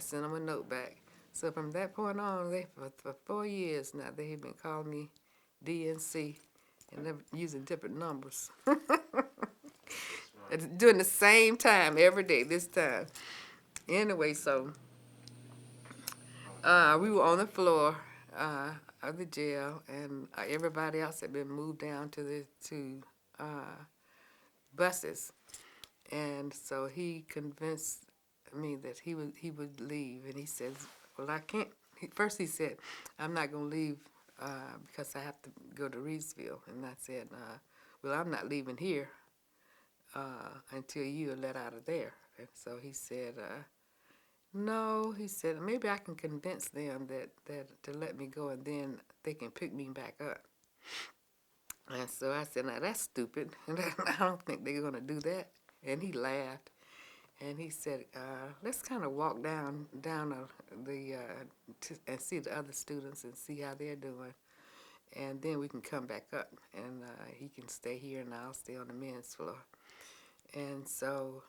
sent them a note back. So from that point on, for 4 years now, they have been calling me DNC, and they're using different numbers. Doing the same time every day this time. Anyway, so we were on the floor of the jail, and everybody else had been moved down to the buses. And so he convinced me that he would leave, and he says, "Well, I can't." First, he said, "I'm not going to leave because I have to go to Reedsville." And I said, "Well, I'm not leaving here until you are let out of there." And so he said, "No," he said, "maybe I can convince them that to let me go, and then they can pick me back up." And so I said, "Now that's stupid. I don't think they're going to do that." And he laughed. And he said, "Let's kind of walk down and see the other students and see how they're doing, and then we can come back up, and he can stay here, and I'll stay on the men's floor." And so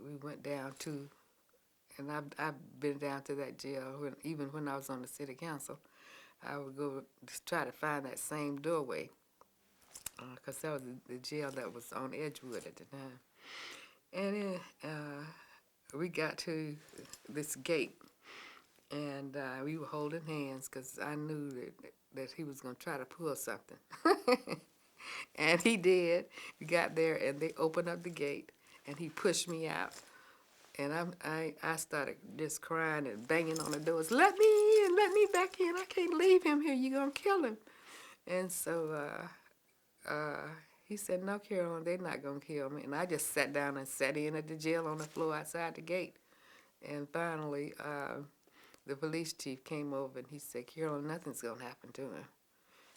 we went down to, and I've been down to that jail even when I was on the city council. I would go just try to find that same doorway because that was the jail that was on Edgewood at the time. And then we got to this gate, and we were holding hands because I knew that he was going to try to pull something. And he did. We got there, and they opened up the gate, and he pushed me out. And I started just crying and banging on the doors. "Let me in, let me back in. I can't leave him here. You're going to kill him." And so he said, "No, Carolyn, they're not going to kill me." And I just sat down and sat in at the jail on the floor outside the gate. And finally, the police chief came over and he said, "Carolyn, nothing's going to happen to him."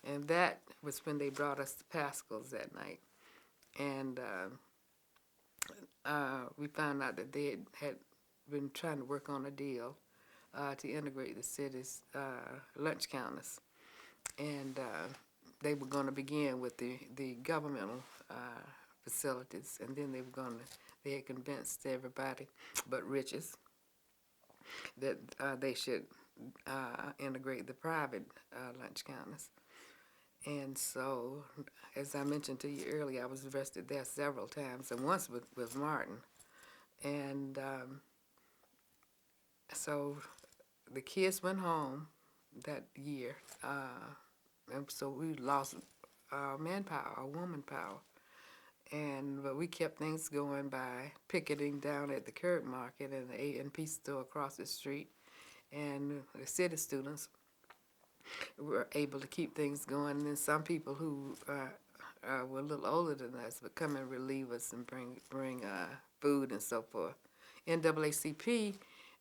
And that was when they brought us to Pascal's that night. And we found out that they had been trying to work on a deal to integrate the city's lunch counters. And they were going to begin with the governmental facilities, and then they had convinced everybody but Riches that they should integrate the private lunch counters. And so, as I mentioned to you earlier, I was arrested there several times, and once with Martin. And so the kids went home that year, and so we lost manpower, our woman power. But we kept things going by picketing down at the Curb Market and the A&P store across the street. And the city students were able to keep things going. And then some people who were a little older than us would come and relieve us and bring food and so forth. NAACP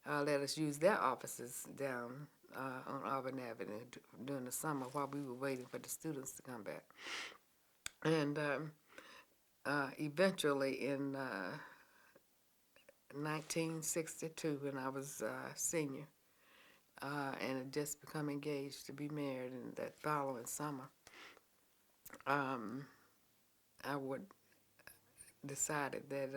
let us use their offices down on Auburn Avenue during the summer while we were waiting for the students to come back. And eventually in 1962, when I was a senior, and had just become engaged to be married in that following summer, I would decided that,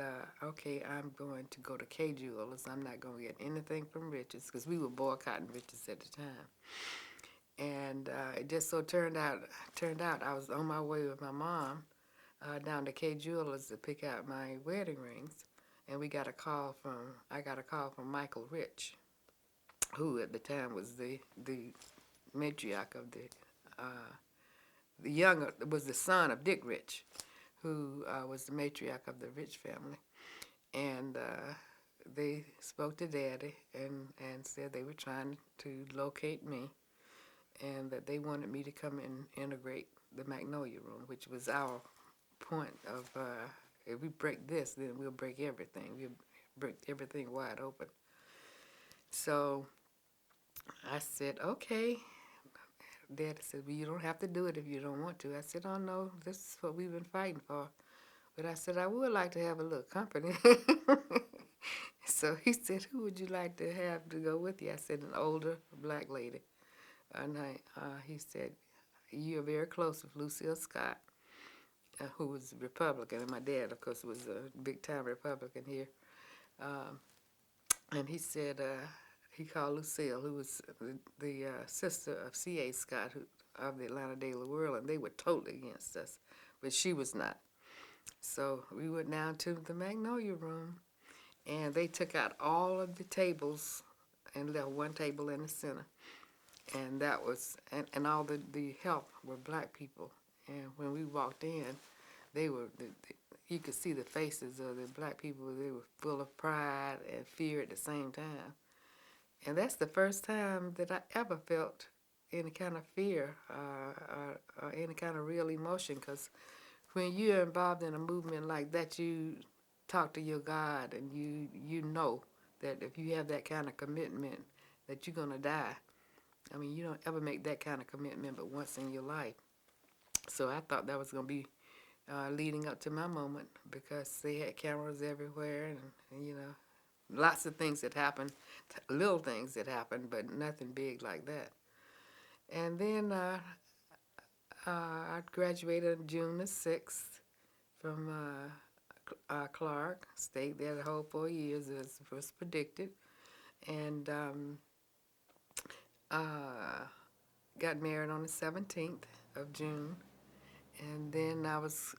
okay, I'm going to go to K Jewelers. I'm not going to get anything from Richards because we were boycotting Richards at the time. And it just so turned out I was on my way with my mom down to K Jewelers to pick out my wedding rings, and I got a call from Michael Rich, who at the time was the matriarch of was the son of Dick Rich, who was the matriarch of the Rich family. And they spoke to Daddy and said they were trying to locate me, and that they wanted me to come and integrate the Magnolia Room, which was our point of, if we break this, then we'll break everything. We'll break everything wide open. So I said, okay. Daddy said, "Well, you don't have to do it if you don't want to." I said, "Oh, no, this is what we've been fighting for." But I said, "I would like to have a little company." So he said, "Who would you like to have to go with you?" I said, "An older black lady." And he said, "You're very close with Lucille Scott, who was a Republican." And my dad, of course, was a big-time Republican here. And he said, he called Lucille, who was the sister of C.A. Scott, of the Atlanta Daily World, and they were totally against us, but she was not. So we went down to the Magnolia Room, and they took out all of the tables and left one table in the center. And that was, and all the help were black people. And when we walked in, they were, you could see the faces of the black people. They were full of pride and fear at the same time. And that's the first time that I ever felt any kind of fear or any kind of real emotion. Because when you're involved in a movement like that, you talk to your God, and you know that if you have that kind of commitment, that you're gonna die. I mean, you don't ever make that kind of commitment but once in your life. So I thought that was gonna be leading up to my moment, because they had cameras everywhere, and lots of things that happened, little things that happened, but nothing big like that. And then I graduated on June the 6th from Clark. Stayed there the whole 4 years as was predicted. And got married on the 17th of June. And then I was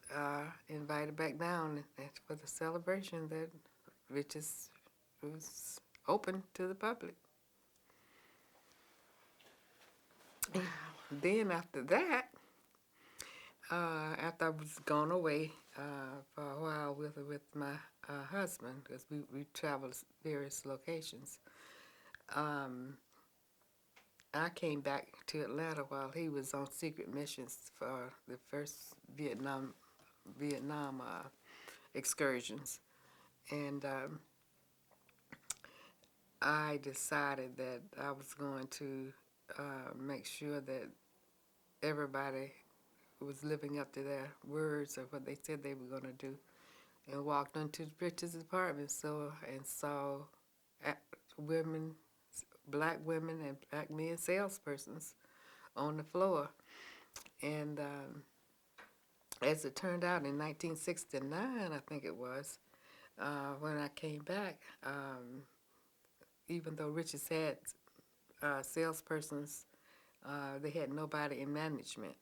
invited back down for the celebration that Rich's was open to the public. Wow. Then after that, after I was gone away for a while with my husband, because we traveled various locations, I came back to Atlanta while he was on secret missions for the first Vietnam excursions. And I decided that I was going to make sure that everybody was living up to their words of what they said they were going to do, and walked into Rich's apartment and saw women, black women and black men salespersons on the floor. And as it turned out, in 1969, I think it was, when I came back, even though Rich's had salespersons, they had nobody in management,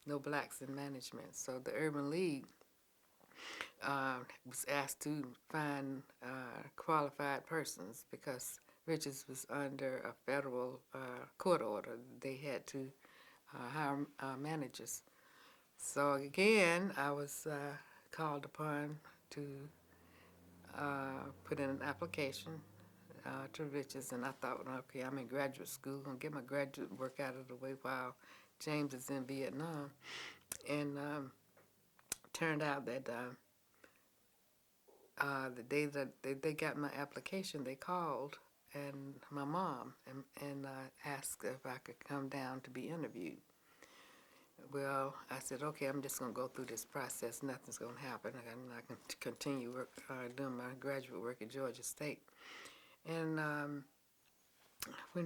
no blacks in management. So the Urban League was asked to find qualified persons, because Rich's was under a federal court order. They had to hire managers. So again, I was called upon to put in an application to Rich's, and I thought, okay, I'm in graduate school, I'm gonna get my graduate work out of the way while James is in Vietnam. And turned out that the day that they got my application, they called and my mom and asked if I could come down to be interviewed. Well, I said, okay, I'm just going to go through this process. Nothing's going to happen. I can continue doing my graduate work at Georgia State. And when